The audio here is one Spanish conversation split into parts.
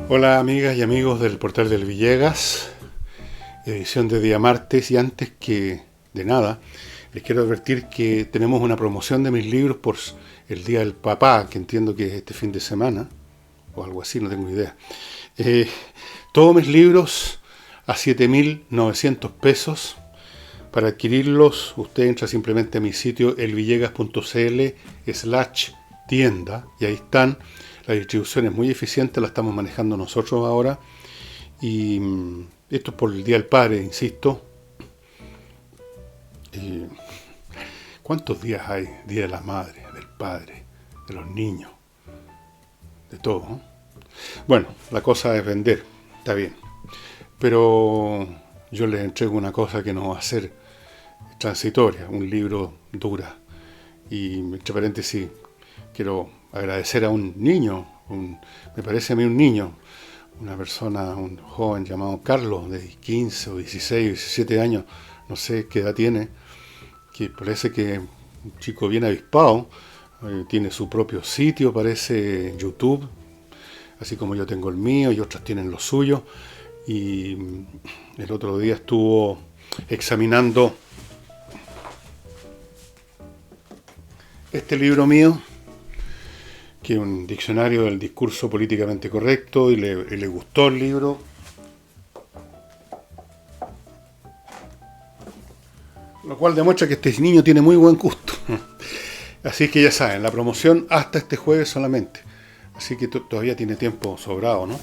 Hola amigas y amigos del Portal del Villegas, edición de día martes, y antes que de nada les quiero advertir que tenemos una promoción de mis libros por el Día del Papá, que entiendo que es este fin de semana o algo así, no tengo idea. Eh, Todos mis libros a 7.900 pesos. Para adquirirlos usted entra simplemente a mi sitio elvillegas.cl/tienda y ahí están. La distribución es muy eficiente, la estamos manejando nosotros ahora. Y esto es por el Día del Padre, insisto. Eh, ¿Cuántos días hay? Día de la Madre, del Padre, de los niños, de todo, ¿no? Bueno, la cosa es vender, está bien. Pero yo les entrego una cosa que no va a ser transitoria, un libro dura. Y entre paréntesis, quiero agradecer a un niño, me parece a mí un niño, una persona, un joven llamado Carlos, de 15 o 16 o 17 años, no sé qué edad tiene, que parece que un chico bien avispado, tiene su propio sitio, parece YouTube, así como yo tengo el mío y otros tienen lo suyo, y el otro día estuvo examinando este libro mío, que es un diccionario del discurso políticamente correcto, y le gustó el libro. Lo cual demuestra que este niño tiene muy buen gusto. Así que ya saben, la promoción hasta este jueves solamente. Así que todavía tiene tiempo sobrado, ¿no?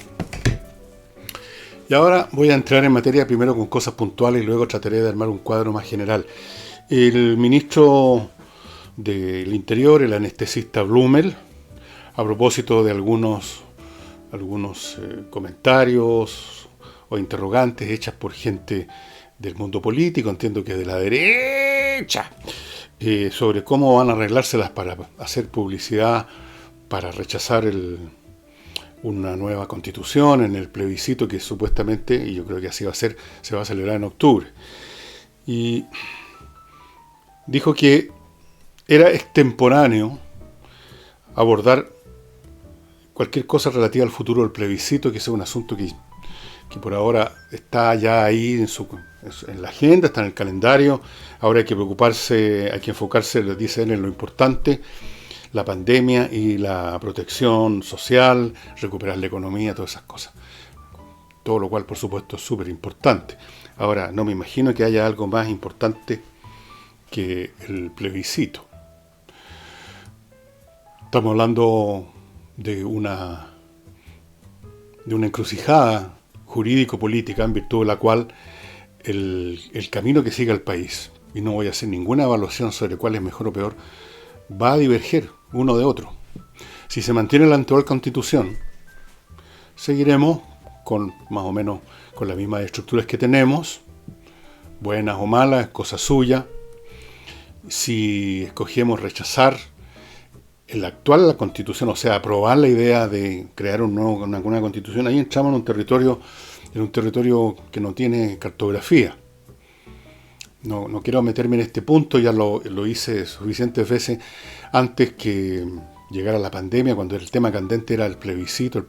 Y ahora voy a entrar en materia primero con cosas puntuales y luego trataré de armar un cuadro más general. El ministro del Interior, el anestesista Blumel, a propósito de algunos comentarios o interrogantes hechas por gente del mundo político, entiendo que de la derecha, sobre cómo van a arreglárselas para hacer publicidad, para rechazar una nueva constitución en el plebiscito que supuestamente, y yo creo que así va a ser, se va a celebrar en octubre. Y dijo que era extemporáneo abordar cualquier cosa relativa al futuro del plebiscito, que es un asunto que por ahora está ya ahí en la agenda, está en el calendario. Ahora hay que preocuparse, hay que enfocarse, les dice él, en lo importante, la pandemia y la protección social, recuperar la economía, todas esas cosas. Todo lo cual, por supuesto, es súper importante. Ahora, no me imagino que haya algo más importante que el plebiscito. Estamos hablando de una encrucijada jurídico-política en virtud de la cual el camino que siga el país, y no voy a hacer ninguna evaluación sobre cuál es mejor o peor, va a diverger uno de otro. Si se mantiene la actual constitución, seguiremos con más o menos con las mismas estructuras que tenemos, buenas o malas, cosa suya. Si escogemos rechazar la constitución, o sea, aprobar la idea de crear una constitución, ahí entramos en un territorio que no tiene cartografía. No quiero meterme en este punto, ya lo hice suficientes veces antes que llegara la pandemia, cuando el tema candente era el plebiscito,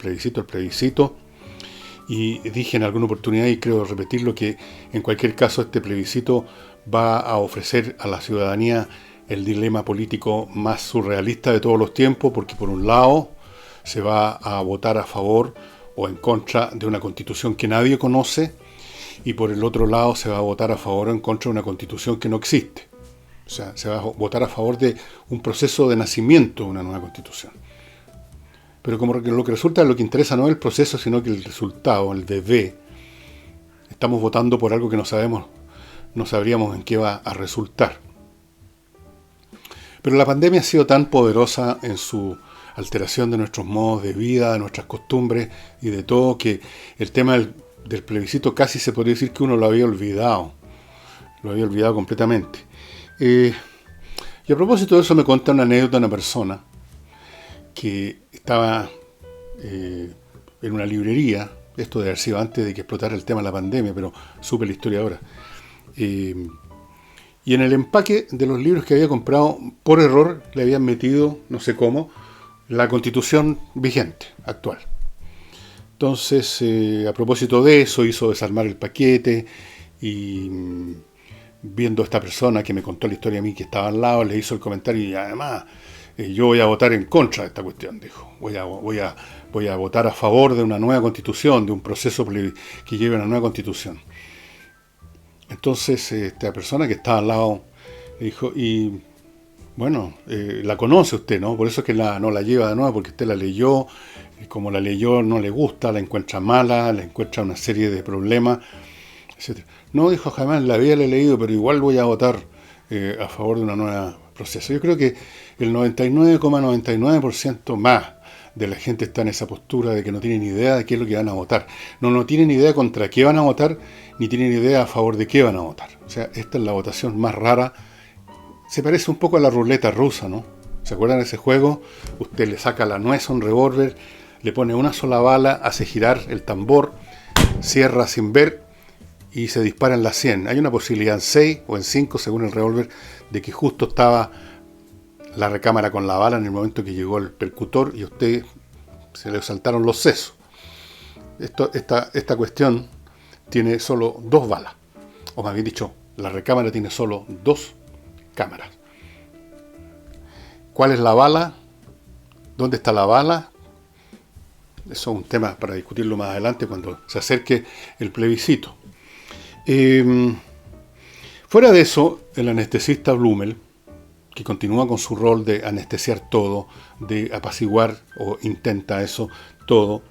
y dije en alguna oportunidad, y creo repetirlo, que en cualquier caso este plebiscito va a ofrecer a la ciudadanía el dilema político más surrealista de todos los tiempos, porque por un lado se va a votar a favor o en contra de una constitución que nadie conoce, y por el otro lado se va a votar a favor o en contra de una constitución que no existe. O sea, se va a votar a favor de un proceso de nacimiento de una nueva constitución. Pero como lo que resulta, lo que interesa no es el proceso, sino que el resultado, el deber. Estamos votando por algo que no sabríamos en qué va a resultar. Pero la pandemia ha sido tan poderosa en su alteración de nuestros modos de vida, de nuestras costumbres y de todo, que el tema del plebiscito casi se podría decir que uno lo había olvidado completamente. Y a propósito de eso me cuenta una anécdota de una persona que estaba en una librería, esto debe haber sido antes de que explotara el tema de la pandemia, pero supe la historia ahora. Y en el empaque de los libros que había comprado, por error, le habían metido, no sé cómo, la constitución vigente, actual. Entonces, a propósito de eso, hizo desarmar el paquete y viendo a esta persona que me contó la historia a mí que estaba al lado, le hizo el comentario y además yo voy a votar en contra de esta cuestión, dijo. Voy a votar a favor de una nueva constitución, de un proceso que lleve a una nueva constitución. Entonces, esta persona que estaba al lado le dijo, y bueno, la conoce usted, ¿no? Por eso es que no la lleva de nuevo, porque usted la leyó, y como la leyó no le gusta, la encuentra mala, la encuentra una serie de problemas, etcétera. No, dijo, jamás en la vida la he leído, pero igual voy a votar a favor de una nueva proceso. Yo creo que el 99,99% más de la gente está en esa postura de que no tienen idea de qué es lo que van a votar. No tienen idea contra qué van a votar, ni tienen idea a favor de qué van a votar. O sea, esta es la votación más rara. Se parece un poco a la ruleta rusa, ¿no? ¿Se acuerdan de ese juego? Usted le saca la nuez a un revólver, le pone una sola bala, hace girar el tambor, cierra sin ver y se dispara en la 100. Hay una posibilidad en 6 o en 5, según el revólver, de que justo estaba la recámara con la bala en el momento que llegó el percutor y a usted se le saltaron los sesos. Esta cuestión tiene solo 2 balas, o más bien dicho, la recámara tiene solo 2 cámaras. ¿Cuál es la bala? ¿Dónde está la bala? Eso es un tema para discutirlo más adelante cuando se acerque el plebiscito. Fuera de eso, el anestesista Blumel, que continúa con su rol de anestesiar todo, de apaciguar, o intenta eso, todo,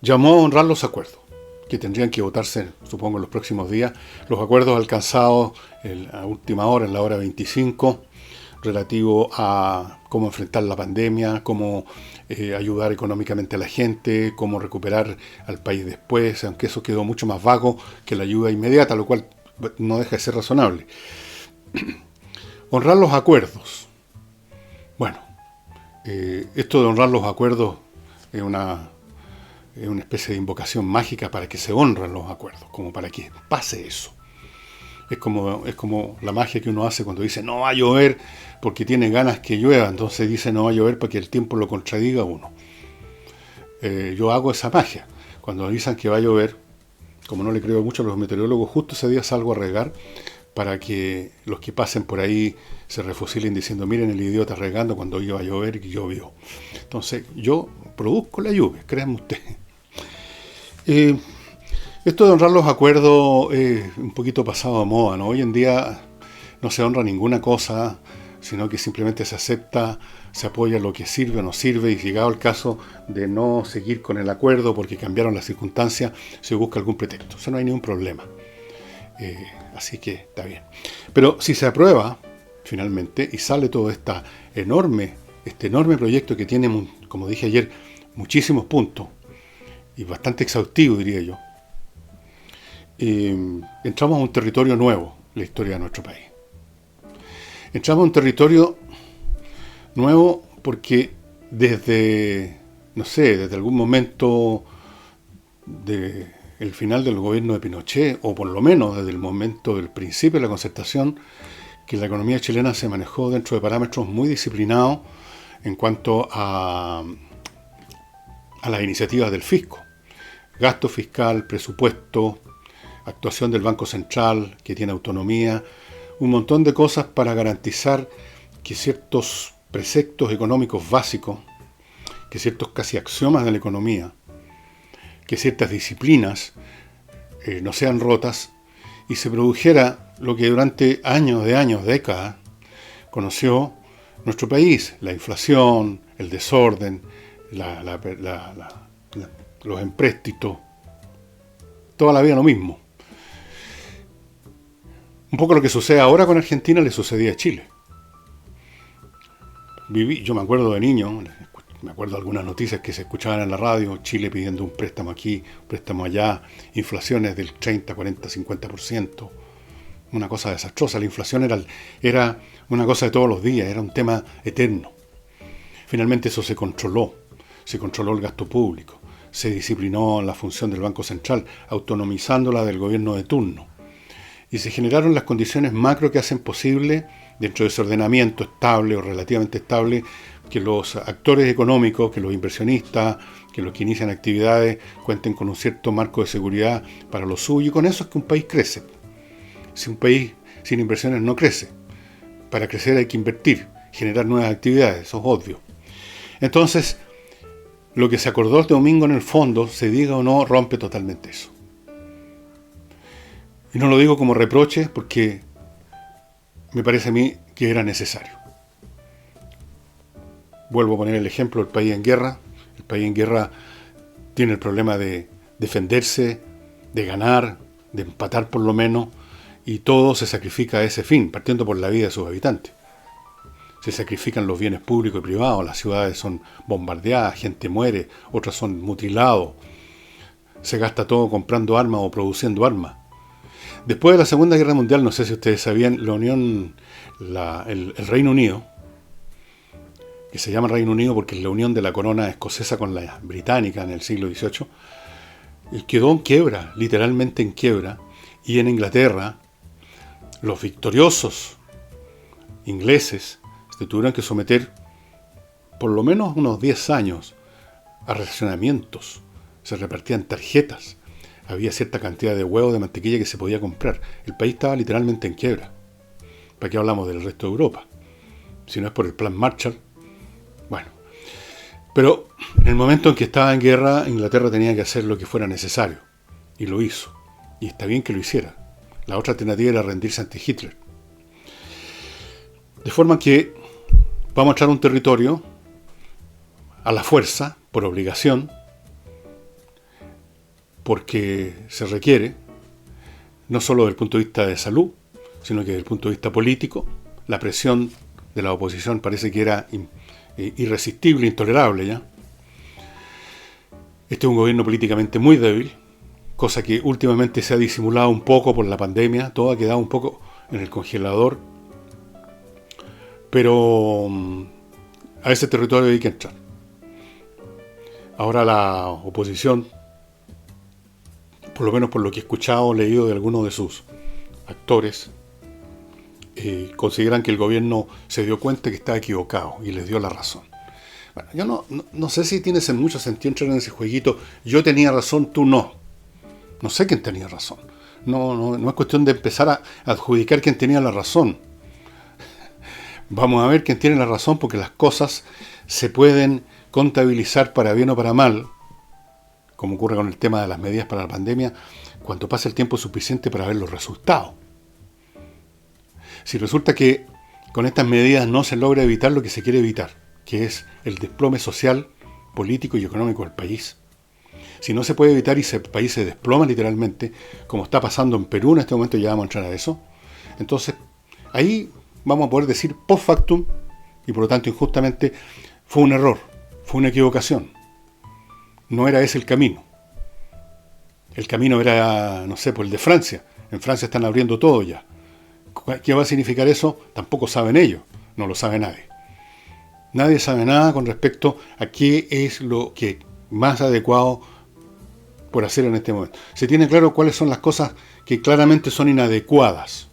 llamó a honrar los acuerdos, que tendrían que votarse, supongo, en los próximos días. Los acuerdos alcanzados a última hora, en la hora 25, relativo a cómo enfrentar la pandemia, cómo ayudar económicamente a la gente, cómo recuperar al país después, aunque eso quedó mucho más vago que la ayuda inmediata, lo cual no deja de ser razonable. Honrar los acuerdos. Bueno, esto de honrar los acuerdos es una especie de invocación mágica para que se honren los acuerdos, como para que pase eso. Es como la magia que uno hace cuando dice no va a llover porque tiene ganas que llueva, entonces dice no va a llover para que el tiempo lo contradiga a uno. Yo hago esa magia. Cuando dicen que va a llover, como no le creo mucho a los meteorólogos, justo ese día salgo a regar para que los que pasen por ahí se refusilen diciendo miren el idiota regando cuando iba a llover y llovió. Entonces yo produzco la lluvia, créanme ustedes. Esto de honrar los acuerdos es un poquito pasado de moda, ¿no? Hoy en día no se honra ninguna cosa, sino que simplemente se acepta, se apoya lo que sirve o no sirve, y llegado el caso de no seguir con el acuerdo porque cambiaron las circunstancias, se busca algún pretexto. Eso no hay ningún problema. Así que está bien. Pero si se aprueba finalmente y sale todo este enorme proyecto que tiene, como dije ayer, muchísimos puntos y bastante exhaustivo, diría yo, entramos a un territorio nuevo en la historia de nuestro país. Entramos a un territorio nuevo porque desde algún momento del final del gobierno de Pinochet, o por lo menos desde el momento del principio de la concertación, que la economía chilena se manejó dentro de parámetros muy disciplinados en cuanto a las iniciativas del fisco. Gasto fiscal, presupuesto, actuación del Banco Central, que tiene autonomía, un montón de cosas para garantizar que ciertos preceptos económicos básicos, que ciertos casi axiomas de la economía, que ciertas disciplinas no sean rotas y se produjera lo que durante décadas, conoció nuestro país: la inflación, el desorden, los empréstitos, toda la vida lo mismo. Un poco lo que sucede ahora con Argentina le sucedía a Chile. Yo me acuerdo de niño, me acuerdo de algunas noticias que se escuchaban en la radio: Chile pidiendo un préstamo aquí, un préstamo allá, inflaciones del 30, 40, 50%. Una cosa desastrosa. La inflación era una cosa de todos los días, era un tema eterno. Finalmente eso se controló el gasto público, se disciplinó la función del Banco Central, autonomizándola del gobierno de turno. Y se generaron las condiciones macro que hacen posible dentro de ese ordenamiento estable o relativamente estable, que los actores económicos, que los inversionistas, que los que inician actividades cuenten con un cierto marco de seguridad para lo suyo, y con eso es que un país crece. Si un país sin inversiones no crece, para crecer hay que invertir, generar nuevas actividades, eso es obvio. Entonces, lo que se acordó este domingo en el fondo, se diga o no, rompe totalmente eso. Y no lo digo como reproche porque me parece a mí que era necesario. Vuelvo a poner el ejemplo del país en guerra. El país en guerra tiene el problema de defenderse, de ganar, de empatar por lo menos, y todo se sacrifica a ese fin, partiendo por la vida de sus habitantes. Se sacrifican los bienes públicos y privados, las ciudades son bombardeadas, gente muere, otras son mutilados, se gasta todo comprando armas o produciendo armas. Después de la Segunda Guerra Mundial, no sé si ustedes sabían, el Reino Unido, que se llama Reino Unido porque es la unión de la corona escocesa con la británica en el siglo XVIII, quedó en quiebra, literalmente en quiebra, y en Inglaterra los victoriosos ingleses se tuvieron que someter por lo menos unos 10 años a racionamientos, se repartían tarjetas, había cierta cantidad de huevos de mantequilla que se podía comprar. El país estaba literalmente en quiebra. ¿Para qué hablamos del resto de Europa? Si no es por el plan Marshall. Bueno, pero en el momento en que estaba en guerra, Inglaterra tenía que hacer lo que fuera necesario. Y lo hizo. Y está bien que lo hiciera. La otra alternativa era rendirse ante Hitler. De forma que vamos a echar un territorio a la fuerza, por obligación, porque se requiere, no solo desde el punto de vista de salud, sino que desde el punto de vista político. La presión de la oposición parece que era irresistible, intolerable ya. Este es un gobierno políticamente muy débil, cosa que últimamente se ha disimulado un poco por la pandemia, todo ha quedado un poco en el congelador, pero a ese territorio hay que entrar. Ahora la oposición, por lo menos por lo que he escuchado o leído de algunos de sus actores, consideran que el gobierno se dio cuenta que estaba equivocado y les dio la razón. Bueno, yo no sé si tiene mucho sentido entrar en ese jueguito. Yo tenía razón, tú no. No sé quién tenía razón. No es cuestión de empezar a adjudicar quién tenía la razón. Vamos a ver quién tiene la razón, porque las cosas se pueden contabilizar para bien o para mal, como ocurre con el tema de las medidas para la pandemia, cuando pase el tiempo suficiente para ver los resultados. Si resulta que con estas medidas no se logra evitar lo que se quiere evitar, que es el desplome social, político y económico del país. Si no se puede evitar y el país se desploma literalmente, como está pasando en Perú en este momento, ya vamos a entrar a eso, entonces ahí vamos a poder decir post factum, y por lo tanto injustamente, fue un error, fue una equivocación. No era ese el camino. El camino era, no sé, pues el de Francia. En Francia están abriendo todo ya. ¿Qué va a significar eso? Tampoco saben ellos, no lo sabe nadie. Nadie sabe nada con respecto a qué es lo que más adecuado por hacer en este momento. Se tiene claro cuáles son las cosas que claramente son inadecuadas.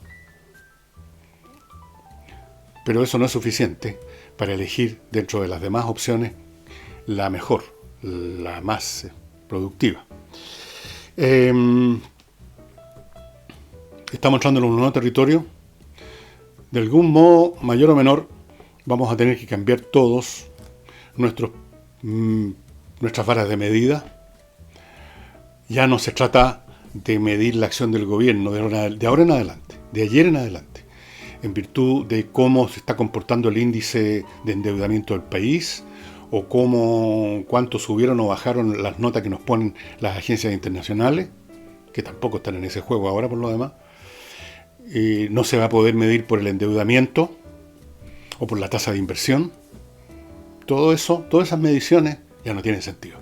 Pero eso no es suficiente para elegir dentro de las demás opciones la mejor, la más productiva. Estamos entrando en un nuevo territorio. De algún modo, mayor o menor, vamos a tener que cambiar todos nuestras varas de medida. Ya no se trata de medir la acción del gobierno de ahora en adelante, de ayer en adelante, en virtud de cómo se está comportando el índice de endeudamiento del país, o cuánto subieron o bajaron las notas que nos ponen las agencias internacionales, que tampoco están en ese juego ahora por lo demás. No se va a poder medir por el endeudamiento o por la tasa de inversión. Todo eso, todas esas mediciones ya no tienen sentido.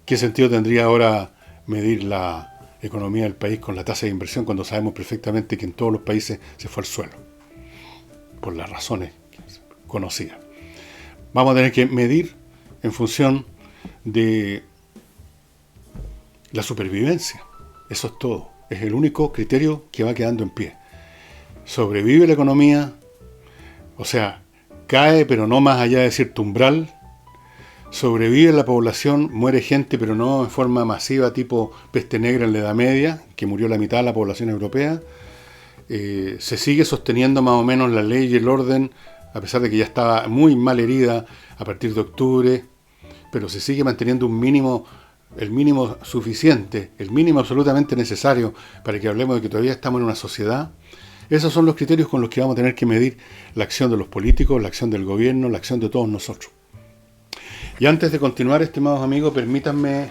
¿Qué sentido tendría ahora medir la economía del país con la tasa de inversión cuando sabemos perfectamente que en todos los países se fue al suelo? Por las razones conocidas. Vamos a tener que medir en función de la supervivencia. Eso es todo. Es el único criterio que va quedando en pie. sobrevive la economía, o sea, cae pero no más allá de cierto umbral, sobrevive la población, muere gente pero no en forma masiva tipo peste negra en la Edad Media, que murió la mitad de la población europea, se sigue sosteniendo más o menos la ley y el orden, a pesar de que ya estaba muy mal herida a partir de octubre, pero se sigue manteniendo un mínimo, el mínimo suficiente, el mínimo absolutamente necesario para que hablemos de que todavía estamos en una sociedad. Esos son los criterios con los que vamos a tener que medir la acción de los políticos, la acción del gobierno, la acción de todos nosotros. Y antes de continuar, estimados amigos, permítanme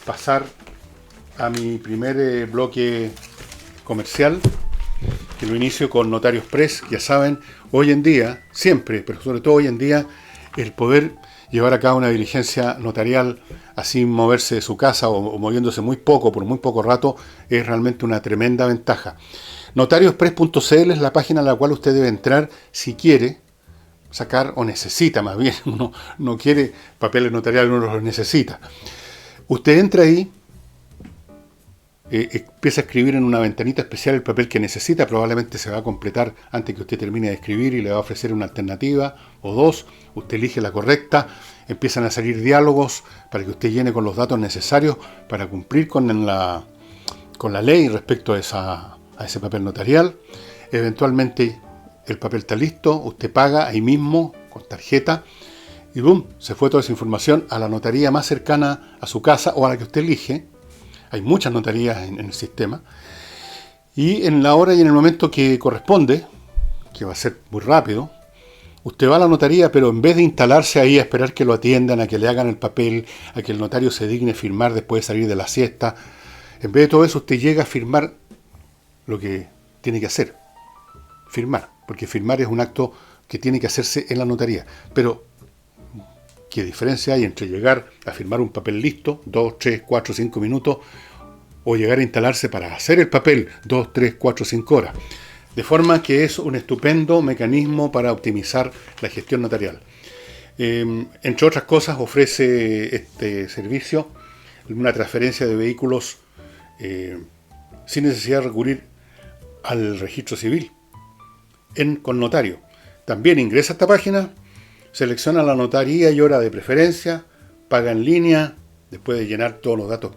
pasar a mi primer bloque comercial, que lo inicio con Notarios Press. Ya saben, hoy en día, siempre, pero sobre todo hoy en día, el poder llevar a cabo una diligencia notarial así moverse de su casa o moviéndose muy poco, por muy poco rato, es realmente una tremenda ventaja. Notariospress.cl es la página a la cual usted debe entrar si quiere sacar, o necesita más bien, uno no quiere papeles notariales, uno los necesita. Usted entra ahí, empieza a escribir en una ventanita especial el papel que necesita, probablemente se va a completar antes que usted termine de escribir y le va a ofrecer una alternativa o dos, usted elige la correcta, empiezan a salir diálogos para que usted llene con los datos necesarios para cumplir con la ley respecto a ese papel notarial. Eventualmente el papel está listo, usted paga ahí mismo con tarjeta y ¡boom! Se fue toda esa información a la notaría más cercana a su casa o a la que usted elige. Hay muchas notarías en el sistema. Y en la hora y en el momento que corresponde, que va a ser muy rápido, usted va a la notaría, pero en vez de instalarse ahí a esperar que lo atiendan, a que le hagan el papel, a que el notario se digne firmar después de salir de la siesta, en vez de todo eso usted llega a firmar lo que tiene que hacer. Firmar, porque firmar es un acto que tiene que hacerse en la notaría. Pero ¿qué diferencia hay entre llegar a firmar un papel listo, 2, 3, 4, 5 minutos, o llegar a instalarse para hacer el papel 2, 3, 4, 5 horas? De forma que es un estupendo mecanismo para optimizar la gestión notarial. Entre otras cosas, ofrece este servicio una transferencia de vehículos sin necesidad de recurrir al registro civil con notario. También ingresa a esta página, selecciona la notaría y hora de preferencia, paga en línea, después de llenar todos los datos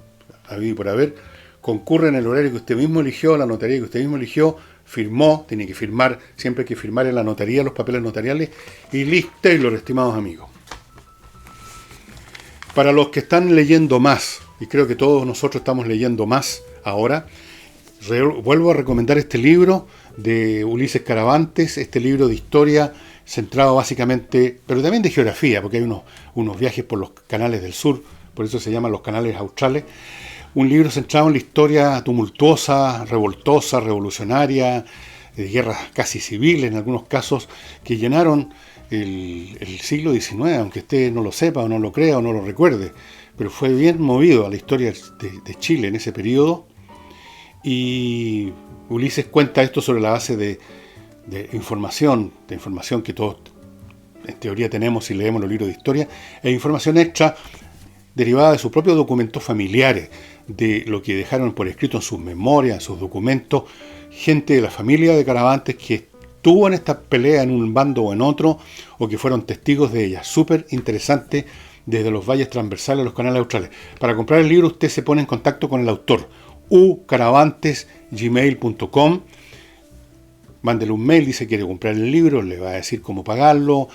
habido y por haber, concurre en el horario que usted mismo eligió, la notaría que usted mismo eligió, firmó, tiene que firmar, siempre hay que firmar en la notaría los papeles notariales, y listo, Taylor, estimados amigos. Para los que están leyendo más, y creo que todos nosotros estamos leyendo más ahora, vuelvo a recomendar este libro de Ulises Caravantes, este libro de historia centrado básicamente, pero también de geografía, porque hay unos viajes por los canales del sur, por eso se llaman los canales australes. Un libro centrado en la historia tumultuosa, revoltosa, revolucionaria, de guerras casi civiles en algunos casos, que llenaron el siglo XIX, aunque usted no lo sepa o no lo crea o no lo recuerde, pero fue bien movido a la historia de Chile en ese periodo. Y Ulises cuenta esto sobre la base de información que todos en teoría tenemos si leemos los libros de historia, e información extra derivada de sus propios documentos familiares, de lo que dejaron por escrito en sus memorias, en sus documentos, gente de la familia de Caravantes que estuvo en esta pelea en un bando o en otro, o que fueron testigos de ella. Súper interesante, desde los valles transversales a los canales australes. Para comprar el libro usted se pone en contacto con el autor, ucaravantes@gmail.com. Mándele un mail, dice que quiere comprar el libro, le va a decir cómo pagarlo,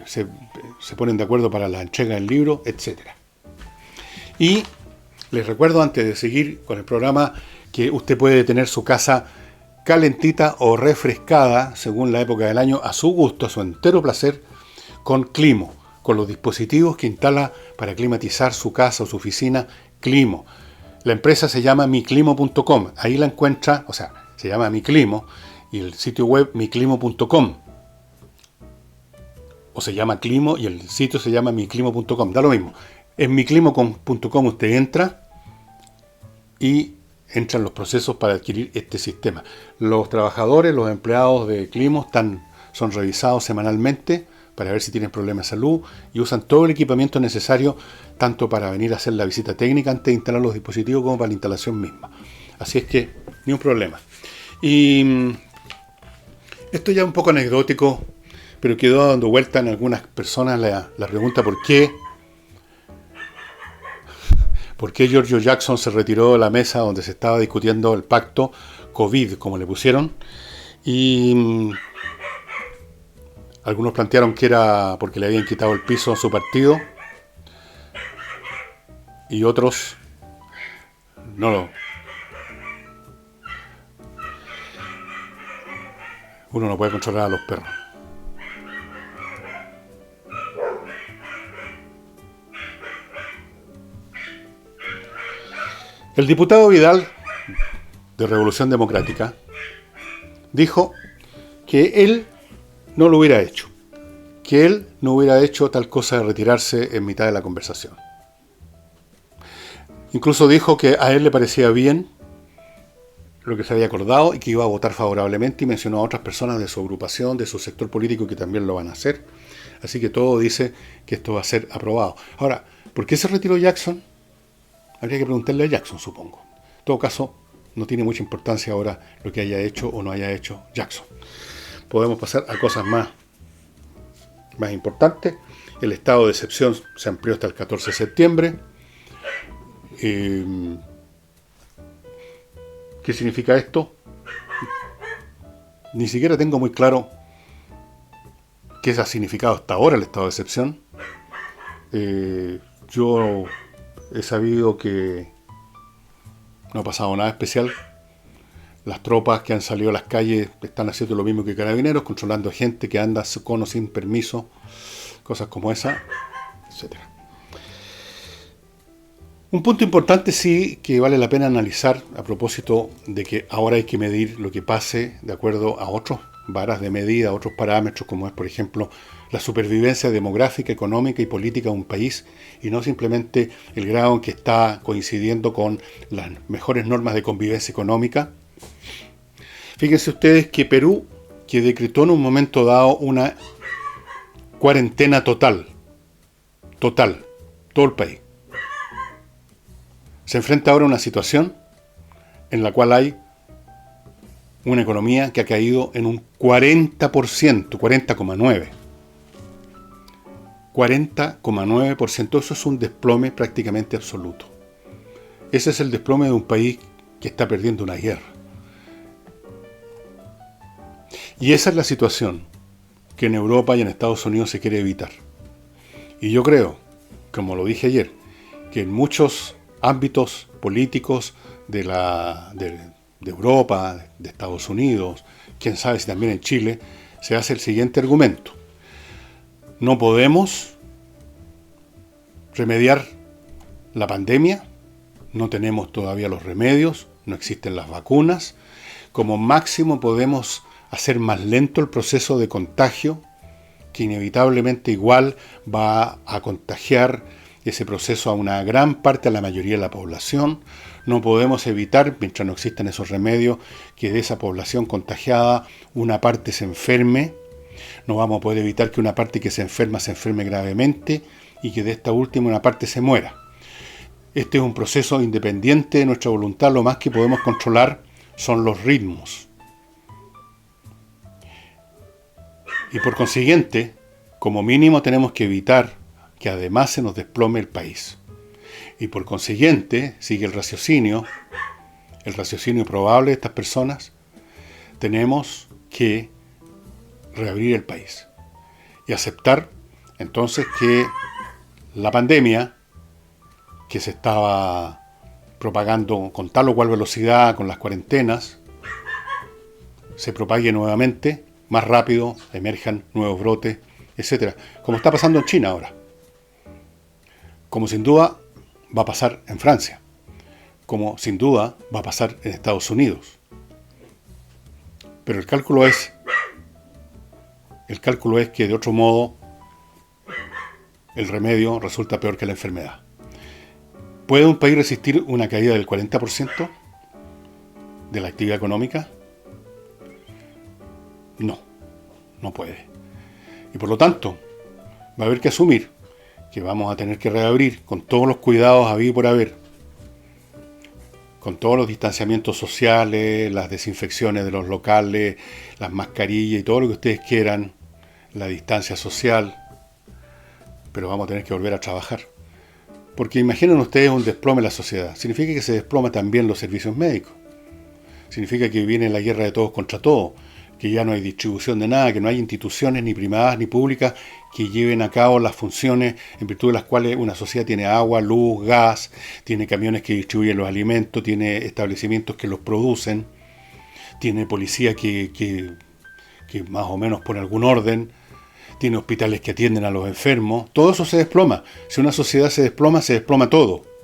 se ponen de acuerdo para la entrega del libro, etc. Y les recuerdo, antes de seguir con el programa, que usted puede tener su casa calentita o refrescada, según la época del año, a su gusto, a su entero placer, con Climo, con los dispositivos que instala para climatizar su casa o su oficina, Climo. La empresa se llama miclimo.com, ahí la encuentra, o sea, se llama Miclimo, y el sitio web miclimo.com. O se llama Climo y el sitio se llama miclimo.com, da lo mismo. En miclimo.com usted entra y entran los procesos para adquirir este sistema. Los trabajadores, los empleados de Climo son revisados semanalmente para ver si tienen problemas de salud y usan todo el equipamiento necesario tanto para venir a hacer la visita técnica antes de instalar los dispositivos como para la instalación misma. Así es que ni un problema. Y Esto ya es un poco anecdótico, pero quedó dando vuelta en algunas personas la pregunta por qué Giorgio Jackson se retiró de la mesa donde se estaba discutiendo el pacto COVID, como le pusieron, y algunos plantearon que era porque le habían quitado el piso a su partido, y otros no lo. Uno no puede controlar a los perros. El diputado Vidal, de Revolución Democrática, dijo que él no lo hubiera hecho, que él no hubiera hecho tal cosa de retirarse en mitad de la conversación. Incluso dijo que a él le parecía bien lo que se había acordado y que iba a votar favorablemente, y mencionó a otras personas de su agrupación, de su sector político, que también lo van a hacer. Así que todo dice que esto va a ser aprobado. Ahora, ¿por qué se retiró Jackson? Habría que preguntarle a Jackson, supongo. En todo caso, no tiene mucha importancia ahora lo que haya hecho o no haya hecho Jackson. Podemos pasar a cosas más importantes. El estado de excepción se amplió hasta el 14 de septiembre. ¿Qué significa esto? Ni siquiera tengo muy claro qué ha significado hasta ahora el estado de excepción. Yo he sabido que no ha pasado nada especial. Las tropas que han salido a las calles están haciendo lo mismo que Carabineros, controlando gente que anda con o sin permiso, cosas como esa, etcétera. Un punto importante sí que vale la pena analizar a propósito de que ahora hay que medir lo que pase de acuerdo a otros varas de medida, a otros parámetros, como es por ejemplo la supervivencia demográfica, económica y política de un país, y no simplemente el grado en que está coincidiendo con las mejores normas de convivencia económica. Fíjense ustedes que Perú, que decretó en un momento dado una cuarentena total, todo el país, se enfrenta ahora a una situación en la cual hay una economía que ha caído en un 40%, 40,9%. 40,9%, eso es un desplome prácticamente absoluto. Ese es el desplome de un país que está perdiendo una guerra. Y esa es la situación que en Europa y en Estados Unidos se quiere evitar. Y yo creo, como lo dije ayer, que en muchos ámbitos políticos de Europa, de Estados Unidos, quién sabe si también en Chile, se hace el siguiente argumento. No podemos remediar la pandemia, no tenemos todavía los remedios, no existen las vacunas. Como máximo podemos hacer más lento el proceso de contagio, que inevitablemente igual va a contagiar ese proceso a una gran parte, a la mayoría de la población. No podemos evitar, mientras no existan esos remedios, que de esa población contagiada una parte se enferme. No vamos a poder evitar que una parte que se enferme gravemente, y que de esta última una parte se muera. Este es un proceso independiente de nuestra voluntad. Lo más que podemos controlar son los ritmos. Y por consiguiente, como mínimo tenemos que evitar que además se nos desplome el país. Y por consiguiente, sigue el raciocinio probable de estas personas, tenemos que reabrir el país y aceptar entonces que la pandemia, que se estaba propagando con tal o cual velocidad con las cuarentenas, se propague nuevamente, más rápido, emerjan nuevos brotes, etcétera, como está pasando en China ahora, como sin duda va a pasar en Francia, como sin duda va a pasar en Estados Unidos. Pero el cálculo es que de otro modo el remedio resulta peor que la enfermedad. ¿Puede un país resistir una caída del 40% de la actividad económica? No puede. Y por lo tanto, va a haber que asumir que vamos a tener que reabrir con todos los cuidados habidos por haber, con todos los distanciamientos sociales, las desinfecciones de los locales, las mascarillas y todo lo que ustedes quieran, la distancia social, pero vamos a tener que volver a trabajar. Porque imaginen ustedes un desplome en la sociedad. Significa que se desploma también los servicios médicos. Significa que viene la guerra de todos contra todos, que ya no hay distribución de nada, que no hay instituciones ni privadas ni públicas que lleven a cabo las funciones en virtud de las cuales una sociedad tiene agua, luz, gas, tiene camiones que distribuyen los alimentos, tiene establecimientos que los producen, tiene policía que más o menos pone algún orden, tiene hospitales que atienden a los enfermos. Todo eso se desploma. Si una sociedad se desploma todo.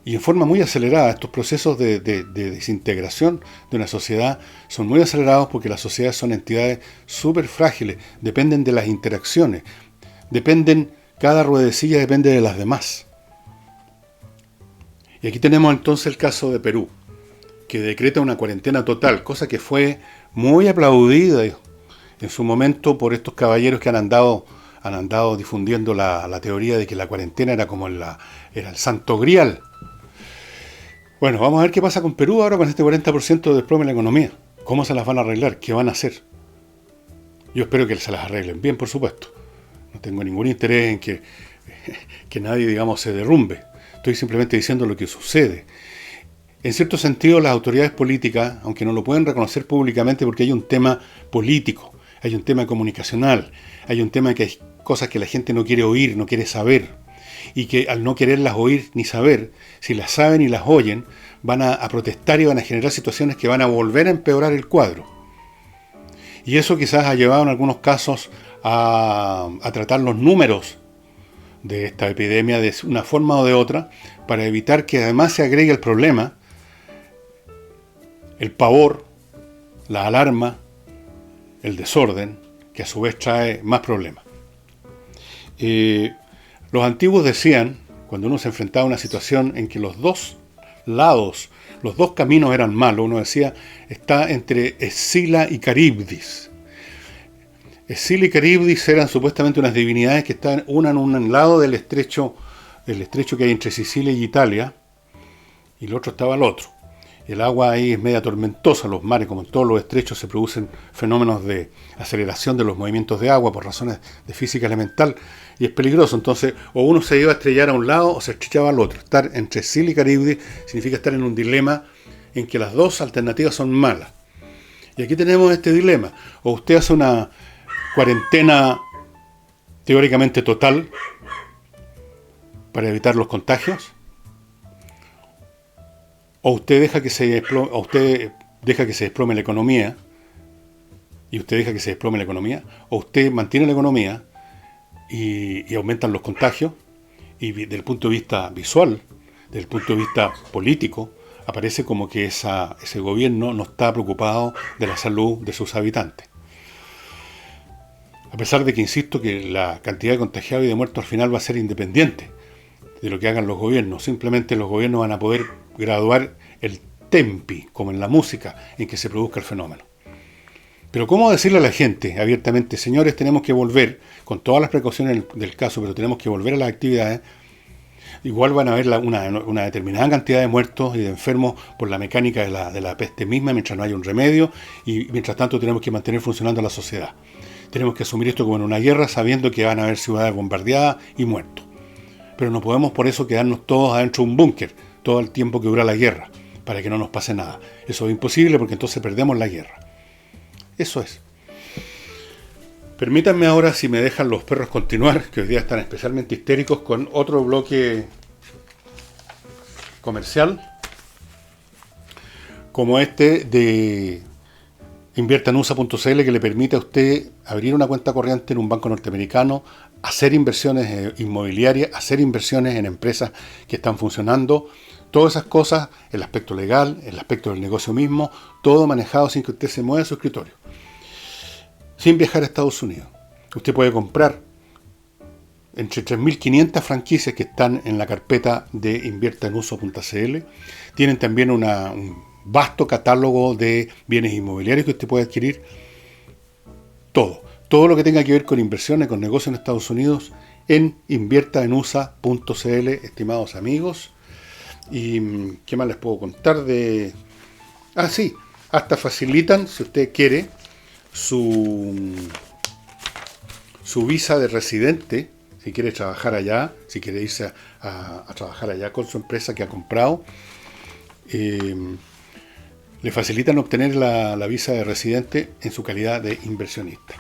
Y en forma muy acelerada, estos procesos de desintegración de una sociedad son muy acelerados porque las sociedades son entidades súper frágiles, dependen de las interacciones, cada ruedecilla depende de las demás. Y aquí tenemos entonces el caso de Perú, que decreta una cuarentena total, cosa que fue muy aplaudida en su momento por estos caballeros que han andado difundiendo la teoría de que la cuarentena era como era el santo grial. Bueno, vamos a ver qué pasa con Perú ahora con este 40% de desplome en la economía. ¿Cómo se las van a arreglar? ¿Qué van a hacer? Yo espero que se las arreglen bien, por supuesto. No tengo ningún interés en que nadie, digamos, se derrumbe. Estoy simplemente diciendo lo que sucede. En cierto sentido, las autoridades políticas, aunque no lo pueden reconocer públicamente porque hay un tema político, hay un tema comunicacional, hay un tema que hay cosas que la gente no quiere oír, no quiere saber, y que al no quererlas oír ni saber, si las saben y las oyen, van a protestar y van a generar situaciones que van a volver a empeorar el cuadro. Y eso quizás ha llevado en algunos casos a tratar los números de esta epidemia de una forma o de otra, para evitar que además se agregue el problema, el pavor, la alarma, el desorden, que a su vez trae más problemas. Los antiguos decían, cuando uno se enfrentaba a una situación en que los dos lados, los dos caminos eran malos, uno decía, está entre Escila y Caribdis. Escila y Caribdis eran supuestamente unas divinidades que estaban una en un lado del estrecho que hay entre Sicilia y Italia, y el otro estaba al otro. El agua ahí es media tormentosa, los mares, como en todos los estrechos, se producen fenómenos de aceleración de los movimientos de agua por razones de física elemental, y es peligroso. Entonces, o uno se iba a estrellar a un lado o se estrellaba al otro. Estar entre Sicilia y Caribdis significa estar en un dilema en que las dos alternativas son malas. Y aquí tenemos este dilema. O usted hace una cuarentena teóricamente total para evitar los contagios, o usted deja que se desplome la economía, y usted deja que se desplome la economía, o usted mantiene la economía y aumentan los contagios, y desde el punto de vista visual, desde el punto de vista político, aparece como que ese gobierno no está preocupado de la salud de sus habitantes. A pesar de que insisto que la cantidad de contagiados y de muertos al final va a ser independiente de lo que hagan los gobiernos. Simplemente los gobiernos van a poder graduar el tempi, como en la música, en que se produzca el fenómeno. Pero ¿cómo decirle a la gente abiertamente, señores, tenemos que volver, con todas las precauciones del caso, pero tenemos que volver a las actividades? Igual van a haber una determinada cantidad de muertos y de enfermos por la mecánica de la peste misma, mientras no haya un remedio, y mientras tanto tenemos que mantener funcionando la sociedad. Tenemos que asumir esto como en una guerra, sabiendo que van a haber ciudades bombardeadas y muertos. Pero no podemos por eso quedarnos todos adentro de un búnker todo el tiempo que dura la guerra, para que no nos pase nada. Eso es imposible porque entonces perdemos la guerra. Eso es. Permítanme ahora, si me dejan los perros, continuar, que hoy día están especialmente histéricos, con otro bloque comercial, como este de inviertanusa.cl, que le permite a usted abrir una cuenta corriente en un banco norteamericano, hacer inversiones inmobiliarias, hacer inversiones en empresas que están funcionando, todas esas cosas, el aspecto legal, el aspecto del negocio mismo, todo manejado sin que usted se mueva de su escritorio, sin viajar a Estados Unidos. Usted puede comprar entre 3.500 franquicias que están en la carpeta de inviertanusa.cl. Tienen también un vasto catálogo de bienes inmobiliarios que usted puede adquirir. Todo lo que tenga que ver con inversiones, con negocios en Estados Unidos, en inviertaenusa.cl, estimados amigos. Y ¿qué más les puedo contar de...? Ah, sí, hasta facilitan, si usted quiere, su visa de residente, si quiere trabajar allá, si quiere irse a trabajar allá con su empresa que ha comprado, le facilitan obtener la visa de residente en su calidad de inversionista.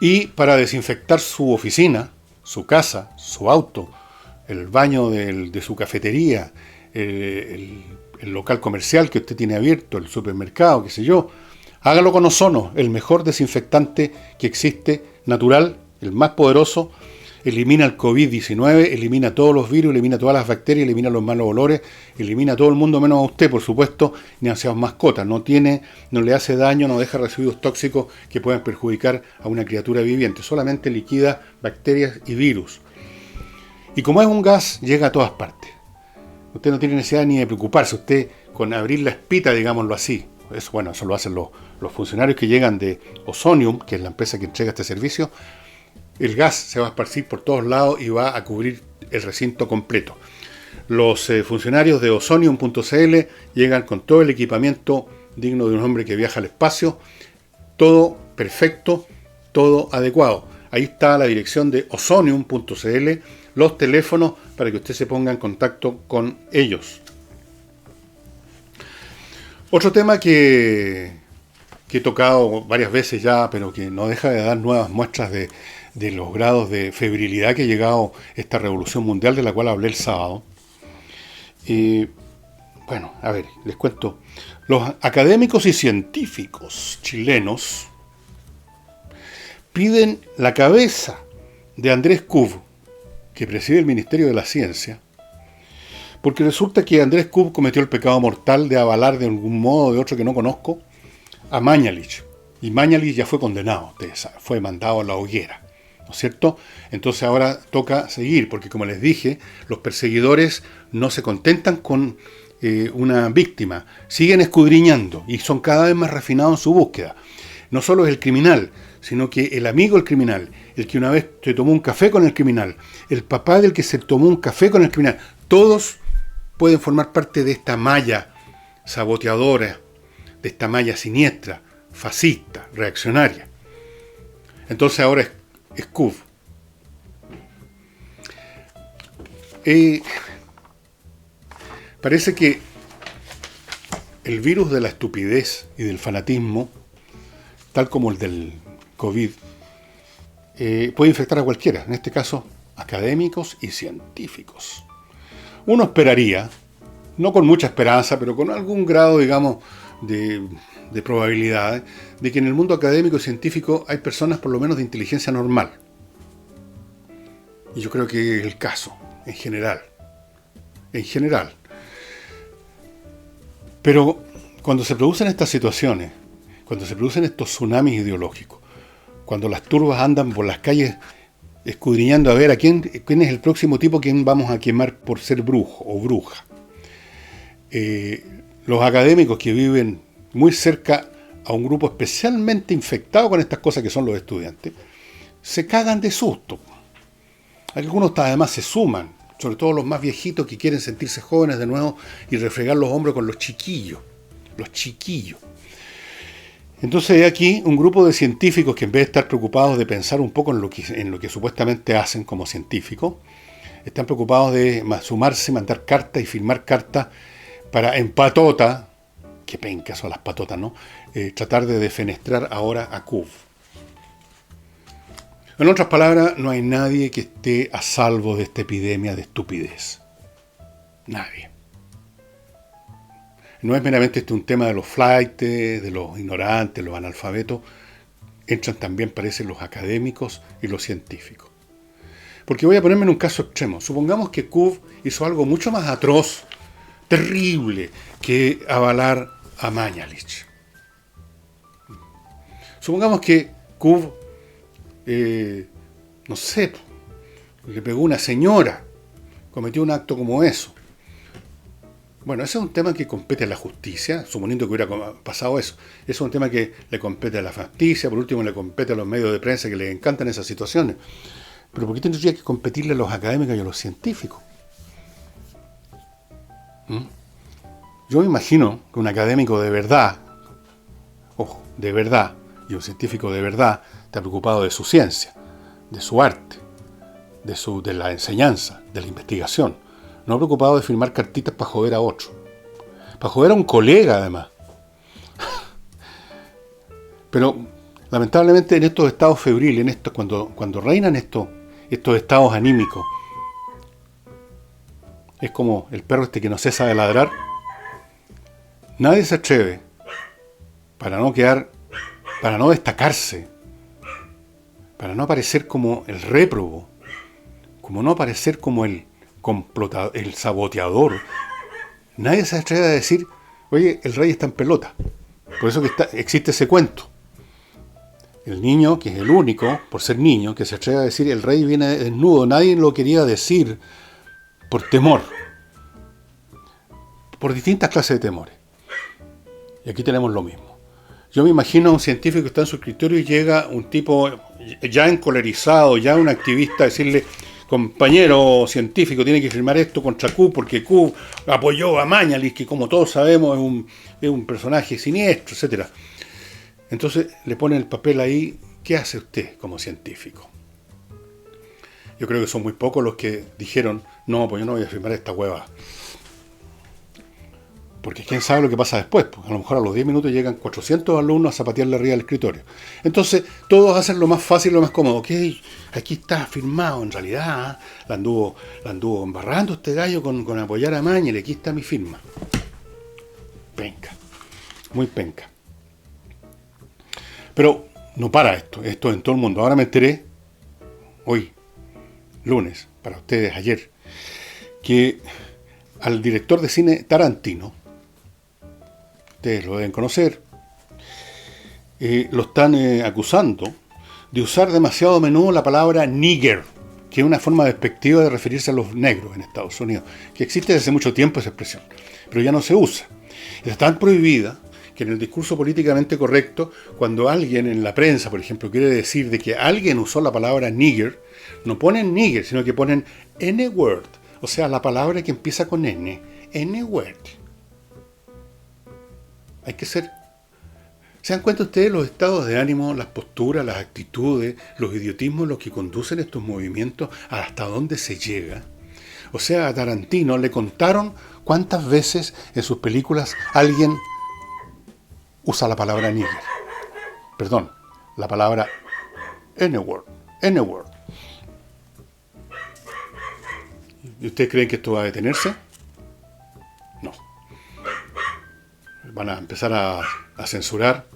Y para desinfectar su oficina, su casa, su auto, el baño de su cafetería, el local comercial que usted tiene abierto, el supermercado, qué sé yo, hágalo con Ozono, el mejor desinfectante que existe, natural, el más poderoso. Elimina el COVID-19, elimina todos los virus, elimina todas las bacterias, elimina los malos olores, elimina a todo el mundo menos a usted, por supuesto, ni a sus mascotas. No le hace daño, no deja residuos tóxicos que puedan perjudicar a una criatura viviente. Solamente liquida bacterias y virus. Y como es un gas, llega a todas partes. Usted no tiene necesidad ni de preocuparse. Usted, con abrir la espita, digámoslo así, eso lo hacen los funcionarios que llegan de Ozonium, que es la empresa que entrega este servicio. El gas se va a esparcir por todos lados y va a cubrir el recinto completo. Los funcionarios de ozonium.cl llegan con todo el equipamiento digno de un hombre que viaja al espacio. Todo perfecto, todo adecuado. Ahí está la dirección de ozonium.cl, los teléfonos para que usted se ponga en contacto con ellos. Otro tema que he tocado varias veces ya, pero que no deja de dar nuevas muestras de los grados de febrilidad que ha llegado esta revolución mundial de la cual hablé el sábado. Bueno, a ver, les cuento. Los académicos y científicos chilenos piden la cabeza de Andrés Kubl, que preside el Ministerio de la Ciencia, porque resulta que Andrés Kubl cometió el pecado mortal de avalar de algún modo o de otro que no conozco a Mañalich. Y Mañalich ya fue condenado, fue mandado a la hoguera, ¿no es cierto? Entonces ahora toca seguir, porque como les dije, los perseguidores no se contentan con una víctima, siguen escudriñando y son cada vez más refinados en su búsqueda. No solo es el criminal, sino que el amigo del criminal, el que una vez se tomó un café con el criminal, el papá del que se tomó un café con el criminal, todos pueden formar parte de esta malla saboteadora, de esta malla siniestra, fascista, reaccionaria. Entonces ahora es Kubl. Parece que el virus de la estupidez y del fanatismo, tal como el del COVID, puede infectar a cualquiera, en este caso académicos y científicos. Uno esperaría, no con mucha esperanza, pero con algún grado, digamos, de probabilidad, de que en el mundo académico y científico hay personas por lo menos de inteligencia normal. Y yo creo que es el caso, en general. En general. Pero cuando se producen estas situaciones, cuando se producen estos tsunamis ideológicos, cuando las turbas andan por las calles escudriñando a ver a quién es el próximo tipo que vamos a quemar por ser brujo o bruja, los académicos que viven muy cerca a un grupo especialmente infectado con estas cosas que son los estudiantes, se cagan de susto. Algunos además se suman, sobre todo los más viejitos que quieren sentirse jóvenes de nuevo y refregar los hombros con los chiquillos. Los chiquillos. Entonces hay aquí un grupo de científicos que en vez de estar preocupados de pensar un poco en lo que supuestamente hacen como científicos, están preocupados de sumarse, mandar cartas y firmar cartas para en patota, que pencas son las patotas, ¿no? Tratar de defenestrar ahora a Kubl. En otras palabras, no hay nadie que esté a salvo de esta epidemia de estupidez. Nadie. No es meramente un tema de los flaites, de los ignorantes, los analfabetos. Entran también, parece, los académicos y los científicos. Porque voy a ponerme en un caso extremo. Supongamos que Kubl hizo algo mucho más atroz, terrible, que avalar a Mañalich. Supongamos que Kubl, no sé, le pegó a una señora, cometió un acto como eso. Bueno, ese es un tema que compete a la justicia, suponiendo que hubiera pasado eso. Ese es un tema que le compete a la justicia, por último le compete a los medios de prensa que les encantan esas situaciones. Pero ¿por qué tendría que competirle a los académicos y a los científicos? ¿Mm? Yo me imagino que un académico de verdad, ojo, de verdad, y un científico de verdad, está preocupado de su ciencia, de su arte, de la enseñanza, de la investigación. No preocupado de firmar cartitas para joder a otro. Para joder a un colega, además. Pero, lamentablemente, en estos estados febriles, cuando reinan estos estados anímicos, es como el perro que no cesa de ladrar. Nadie se atreve, para no destacarse, para no aparecer como el réprobo, como no aparecer como el complotador, el saboteador. Nadie se atreve a decir, oye, el rey está en pelota. Por eso que existe ese cuento. El niño, que es el único, por ser niño, que se atreve a decir, el rey viene desnudo. Nadie lo quería decir por temor. Por distintas clases de temores. Y aquí tenemos lo mismo. Yo me imagino a un científico que está en su escritorio y llega un tipo ya encolerizado, ya un activista, a decirle, compañero científico, tiene que firmar esto contra Q, porque Q apoyó a Mañalich, que como todos sabemos es un personaje siniestro, etcétera. Entonces le ponen el papel ahí, ¿qué hace usted como científico? Yo creo que son muy pocos los que dijeron, no, pues yo no voy a firmar esta hueva. Porque quién sabe lo que pasa después. Pues a lo mejor a los 10 minutos llegan 400 alumnos a zapatearle arriba del escritorio. Entonces, todos hacen lo más fácil, lo más cómodo. Ok, aquí está firmado. En realidad, la anduvo embarrando este gallo con apoyar a Maña, y aquí está mi firma. Penca. Muy penca. Pero no para esto en todo el mundo. Ahora me enteré, hoy, lunes, para ustedes ayer, que al director de cine Tarantino, ustedes lo deben conocer, lo están acusando de usar demasiado a menudo la palabra nigger, que es una forma despectiva de referirse a los negros en Estados Unidos, que existe desde hace mucho tiempo esa expresión, pero ya no se usa. Es tan prohibida que en el discurso políticamente correcto, cuando alguien en la prensa, por ejemplo, quiere decir de que alguien usó la palabra nigger, no ponen nigger, sino que ponen N-word, o sea, la palabra que empieza con N, N-word. Hay que ser... ¿Se dan cuenta ustedes los estados de ánimo, las posturas, las actitudes, los idiotismos, los que conducen estos movimientos, hasta dónde se llega? O sea, a Tarantino le contaron cuántas veces en sus películas alguien usa la palabra nigger. Perdón, la palabra N-word. N-word. ¿Y ustedes creen que esto va a detenerse? No. Van a empezar a censurar,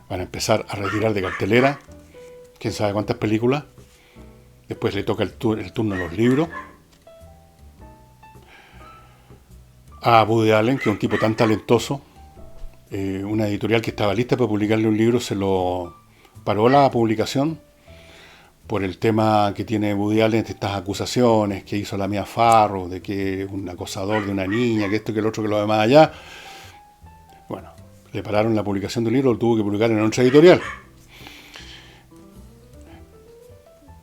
van a empezar a retirar de cartelera, quién sabe cuántas películas. Después le toca el turno a los libros. A Woody Allen, que es un tipo tan talentoso, una editorial que estaba lista para publicarle un libro se lo paró la publicación por el tema que tiene Woody Allen, estas acusaciones que hizo la Mia Farrow, de que es un acosador de una niña, que esto, que el otro, que lo demás allá. Bueno, le pararon la publicación del libro, lo tuvo que publicar en otra editorial.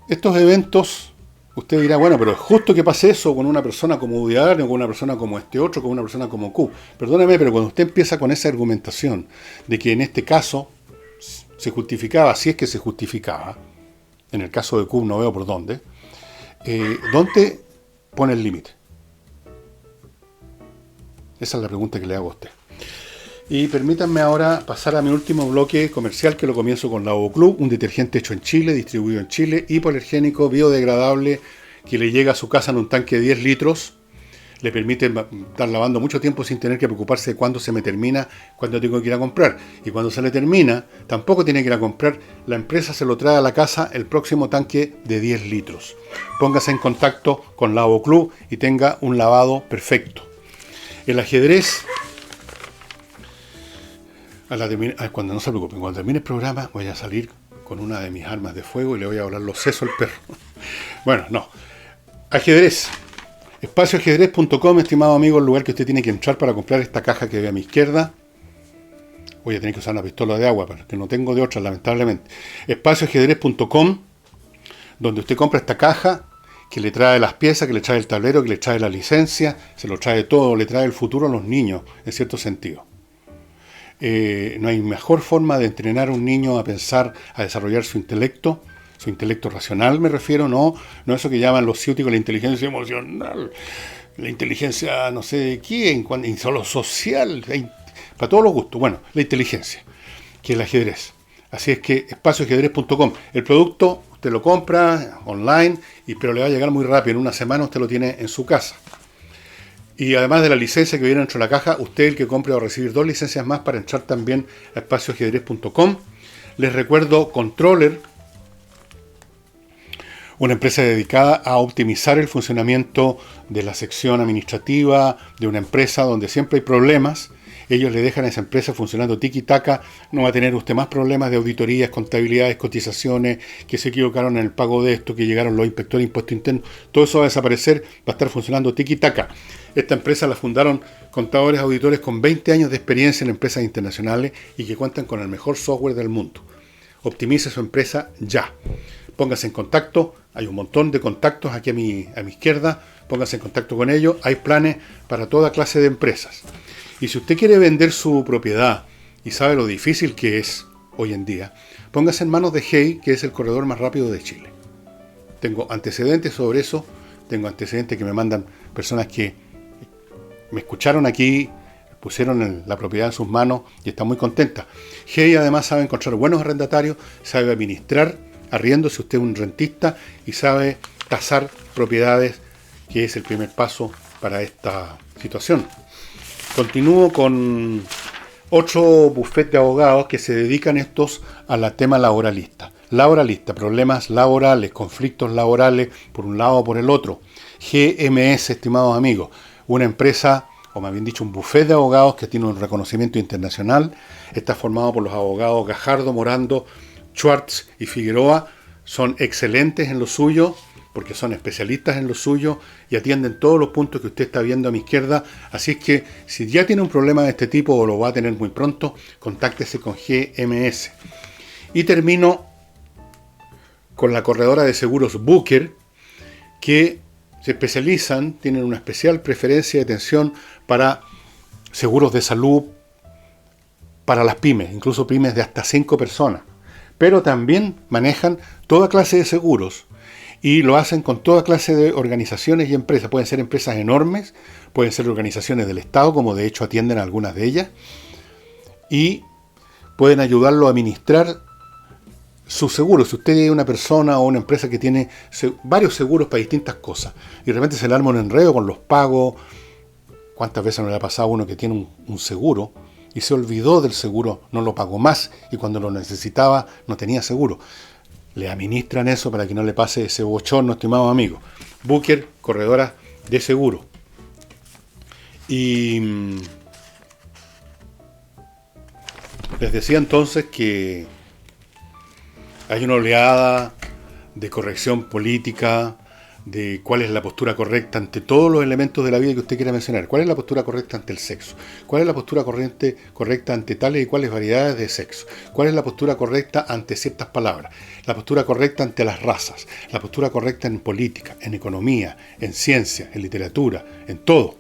Estos eventos, usted dirá, bueno, pero es justo que pase eso con una persona como Woody Allen, o con una persona como este otro, con una persona como Q. Perdóneme, pero cuando usted empieza con esa argumentación de que en este caso se justificaba, si es que se justificaba, en el caso de Q no veo por dónde pone el límite? Esa es la pregunta que le hago a usted. Y permítanme ahora pasar a mi último bloque comercial, que lo comienzo con Lavabo Club, un detergente hecho en Chile, distribuido en Chile, hipoalergénico, biodegradable, que le llega a su casa en un tanque de 10 litros. Le permite estar lavando mucho tiempo sin tener que preocuparse de cuándo se me termina, cuándo tengo que ir a comprar. Y cuando se le termina, tampoco tiene que ir a comprar. La empresa se lo trae a la casa el próximo tanque de 10 litros. Póngase en contacto con Lavabo Club y tenga un lavado perfecto. El ajedrez... cuando no se preocupen, cuando termine el programa voy a salir con una de mis armas de fuego y le voy a volar los sesos al perro. Bueno, no. Ajedrez. Espacioajedrez.com, estimado amigo, el lugar que usted tiene que entrar para comprar esta caja que ve a mi izquierda. Voy a tener que usar una pistola de agua, porque no tengo de otra, lamentablemente. Espacioajedrez.com, donde usted compra esta caja que le trae las piezas, que le trae el tablero, que le trae la licencia, se lo trae todo, le trae el futuro a los niños, en cierto sentido. No hay mejor forma de entrenar a un niño a pensar, a desarrollar su intelecto racional me refiero, no eso que llaman los ciúticos la inteligencia emocional, la inteligencia no sé de quién, solo social, para todos los gustos. Bueno, la inteligencia, que es el ajedrez. Así es que espacioajedrez.com. El producto usted lo compra online, pero le va a llegar muy rápido. En una semana usted lo tiene en su casa. Y además de la licencia que viene dentro de la caja, usted el que compre va a recibir 2 licencias más para entrar también a espacioajedrez.com. Les recuerdo Controller, una empresa dedicada a optimizar el funcionamiento de la sección administrativa de una empresa donde siempre hay problemas. Ellos le dejan a esa empresa funcionando tiki-taka, no va a tener usted más problemas de auditorías, contabilidades, cotizaciones, que se equivocaron en el pago de esto, que llegaron los inspectores de impuestos internos, todo eso va a desaparecer, va a estar funcionando tiki-taka. Esta empresa la fundaron contadores auditores con 20 años de experiencia en empresas internacionales y que cuentan con el mejor software del mundo. Optimice su empresa ya. Póngase en contacto, hay un montón de contactos aquí a mi izquierda, póngase en contacto con ellos, hay planes para toda clase de empresas. Y si usted quiere vender su propiedad y sabe lo difícil que es hoy en día, póngase en manos de Hey, que es el corredor más rápido de Chile. Tengo antecedentes sobre eso, tengo antecedentes que me mandan personas que me escucharon aquí, pusieron la propiedad en sus manos y están muy contentas. Hey además sabe encontrar buenos arrendatarios, sabe administrar arriendo si usted es un rentista y sabe tasar propiedades, que es el primer paso para esta situación. Continúo con otro bufete de abogados que se dedican estos al tema laboralista. Laboralista, problemas laborales, conflictos laborales por un lado o por el otro. GMS, estimados amigos, una empresa, o más bien dicho, un bufete de abogados que tiene un reconocimiento internacional. Está formado por los abogados Gajardo, Morando, Schwartz y Figueroa. Son excelentes en lo suyo, porque son especialistas en lo suyo y atienden todos los puntos que usted está viendo a mi izquierda. Así es que si ya tiene un problema de este tipo o lo va a tener muy pronto, contáctese con GMS. Y termino con la corredora de seguros Booker, que se especializan, tienen una especial preferencia de atención para seguros de salud para las pymes, incluso pymes de hasta 5 personas. Pero también manejan toda clase de seguros y lo hacen con toda clase de organizaciones y empresas. Pueden ser empresas enormes, pueden ser organizaciones del Estado, como de hecho atienden a algunas de ellas, y pueden ayudarlo a administrar sus seguros. Si usted es una persona o una empresa que tiene varios seguros para distintas cosas y de repente se le arma un enredo con los pagos, ¿cuántas veces no le ha pasado a uno que tiene un seguro y se olvidó del seguro, no lo pagó más y cuando lo necesitaba no tenía seguro? Le administran eso para que no le pase ese bochorno, estimado amigo. Booker, corredora de seguro. Y les decía entonces que hay una oleada de corrección política, de cuál es la postura correcta ante todos los elementos de la vida que usted quiera mencionar. ¿Cuál es la postura correcta ante el sexo? ¿Cuál es la postura correcta ante tales y cuales variedades de sexo? ¿Cuál es la postura correcta ante ciertas palabras? La postura correcta ante las razas. La postura correcta en política, en economía, en ciencia, en literatura, en todo.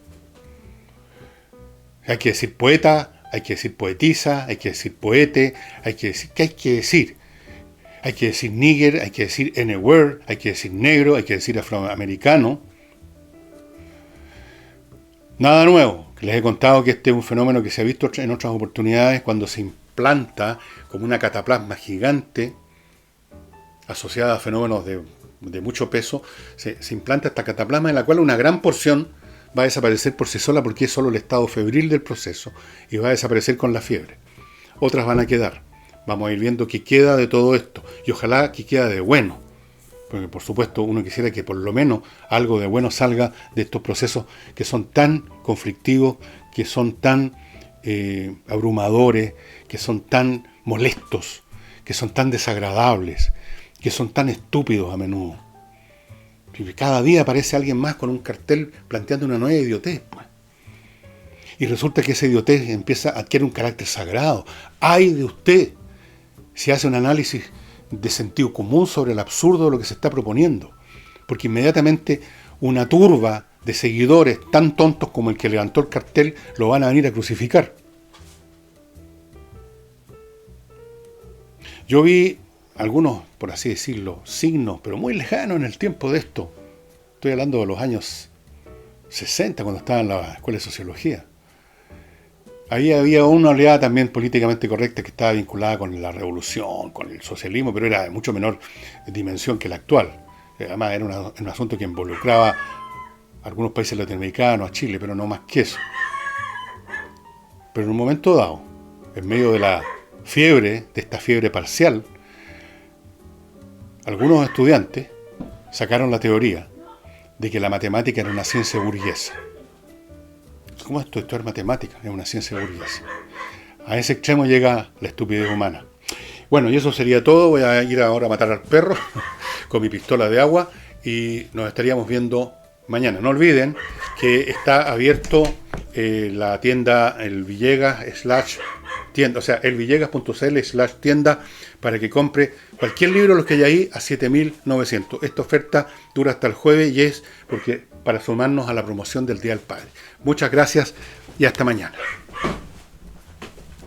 Hay que decir poeta, hay que decir poetisa, hay que decir poete, hay que decir ¿qué hay que decir? Hay que decir nigger, hay que decir n-word, hay que decir negro, hay que decir afroamericano. Nada nuevo. Les he contado que este es un fenómeno que se ha visto en otras oportunidades cuando se implanta como una cataplasma gigante asociada a fenómenos de mucho peso. Se implanta esta cataplasma en la cual una gran porción va a desaparecer por sí sola porque es solo el estado febril del proceso y va a desaparecer con la fiebre. Otras van a quedar. Vamos a ir viendo qué queda de todo esto. Y ojalá que quede de bueno. Porque por supuesto uno quisiera que por lo menos algo de bueno salga de estos procesos que son tan conflictivos, que son tan abrumadores, que son tan molestos, que son tan desagradables, que son tan estúpidos a menudo. Y cada día aparece alguien más con un cartel planteando una nueva idiotez, pues. Y resulta que esa idiotez empieza a adquirir un carácter sagrado. ¡Ay de usted! Si hace un análisis de sentido común sobre el absurdo de lo que se está proponiendo. porque inmediatamente una turba de seguidores tan tontos como el que levantó el cartel lo van a venir a crucificar. Yo vi algunos, por así decirlo, signos, pero muy lejanos en el tiempo de esto. Estoy hablando de los años 60, cuando estaba en la escuela de sociología. Ahí había una oleada también políticamente correcta que estaba vinculada con la revolución, con el socialismo, pero era de mucho menor dimensión que la actual. Además era un asunto que involucraba a algunos países latinoamericanos, a Chile, pero no más que eso. Pero en un momento dado, en medio de la fiebre, de esta fiebre parcial, algunos estudiantes sacaron la teoría de que la matemática era una ciencia burguesa. ¿Cómo es estudiar matemática? Es una ciencia burguesa. A ese extremo llega la estupidez humana. Bueno, y eso sería todo. Voy a ir ahora a matar al perro con mi pistola de agua y nos estaríamos viendo mañana. No olviden que está abierto la tienda El Villegas /tienda, o sea, elvillegas.cl/tienda para que compre cualquier libro de los que hay ahí a 7.900. Esta oferta dura hasta el jueves y es porque para sumarnos a la promoción del Día del Padre. Muchas gracias y hasta mañana.